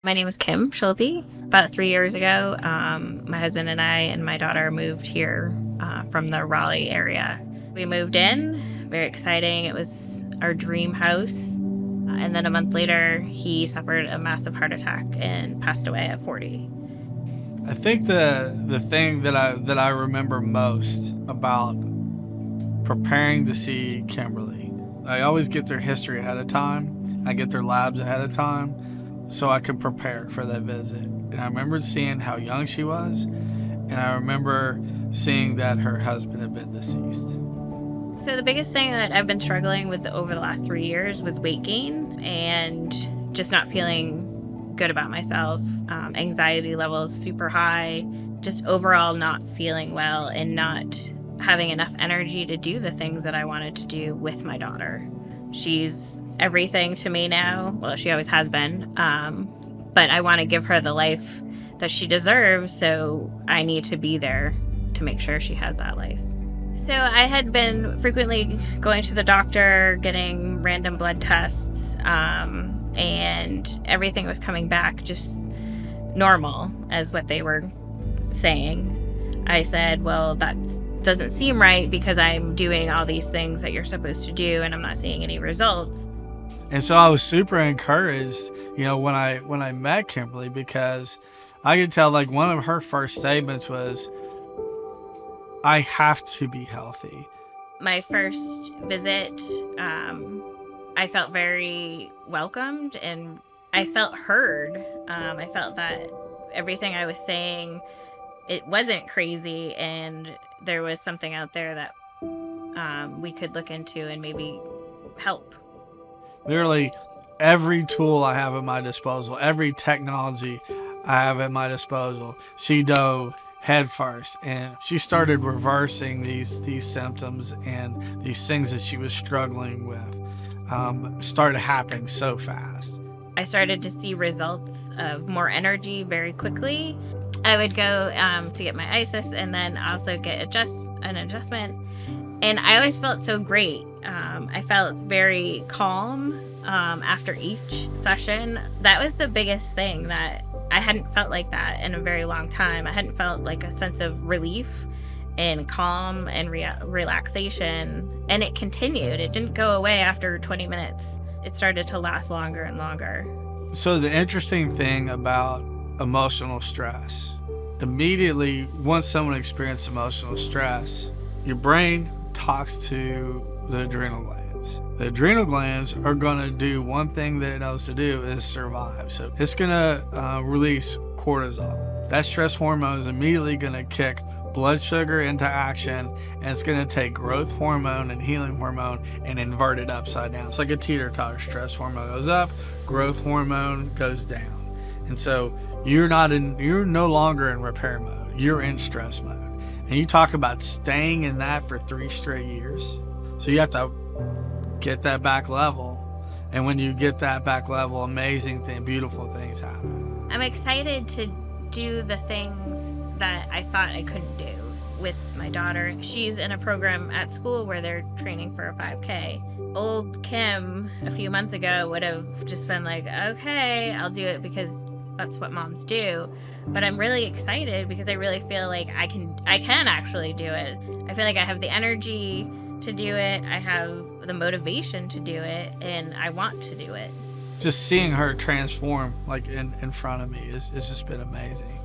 My name is Kim Schulte. About 3 years ago, my husband and I and my daughter moved here from the Raleigh area. We moved in, very exciting. It was our dream house. And then a month later, he suffered a massive heart attack and passed away at 40. I think the thing that I remember most about preparing to see Kimberly, I always get their history ahead of time. I get their labs ahead of time so I can prepare for that visit. And I remember seeing how young she was, and I remember seeing that her husband had been deceased. So the biggest thing that I've been struggling with over the last 3 years was weight gain and just not feeling good about myself. Anxiety levels super high, just overall not feeling well and not having enough energy to do the things that I wanted to do with my daughter. She's everything to me now. Well, she always has been. But I want to give her the life that she deserves, so I need to be there to make sure she has that life. So I had been frequently going to the doctor, getting random blood tests, and everything was coming back just normal as what they were saying. I said, well, that doesn't seem right because I'm doing all these things that you're supposed to do and I'm not seeing any results. And so I was super encouraged, when I met Kimberly, because I could tell, like, one of her first statements was, I have to be healthy. My first visit, I felt very welcomed and I felt heard. I felt that everything I was saying, it wasn't crazy, and there was something out there that we could look into and maybe help. Literally every tool I have at my disposal, every technology I have at my disposal, she dove head first, and she started reversing these symptoms, and these things that she was struggling with started happening so fast. I started to see results of more energy very quickly. I would go to get my ISIS and then also get an adjustment. And I always felt so great. I felt very calm after each session. That was the biggest thing, that I hadn't felt like that in a very long time. I hadn't felt like a sense of relief and calm and relaxation. And it continued. It didn't go away after 20 minutes. It started to last longer and longer. So the interesting thing about emotional stress, immediately once someone experiences emotional stress, your brain talks to the adrenal glands. The adrenal glands are going to do one thing that it knows to do, is survive. So it's going to release cortisol. That stress hormone is immediately going to kick blood sugar into action, and it's going to take growth hormone and healing hormone and invert it upside down. It's like a teeter-totter. Stress hormone goes up, growth hormone goes down. And so you're no longer in repair mode. You're in stress mode. And you talk about staying in that for 3 straight years. So you have to get that back level. And when you get that back level, beautiful things happen. I'm excited to do the things that I thought I couldn't do with my daughter. She's in a program at school where they're training for a 5K. Old Kim a few months ago would have just been like, okay, I'll do it because that's what moms do. But I'm really excited because I really feel like I can actually do it. I feel like I have the energy to do it. I have the motivation to do it, and I want to do it. Just seeing her transform, like, in front of me, is just been amazing.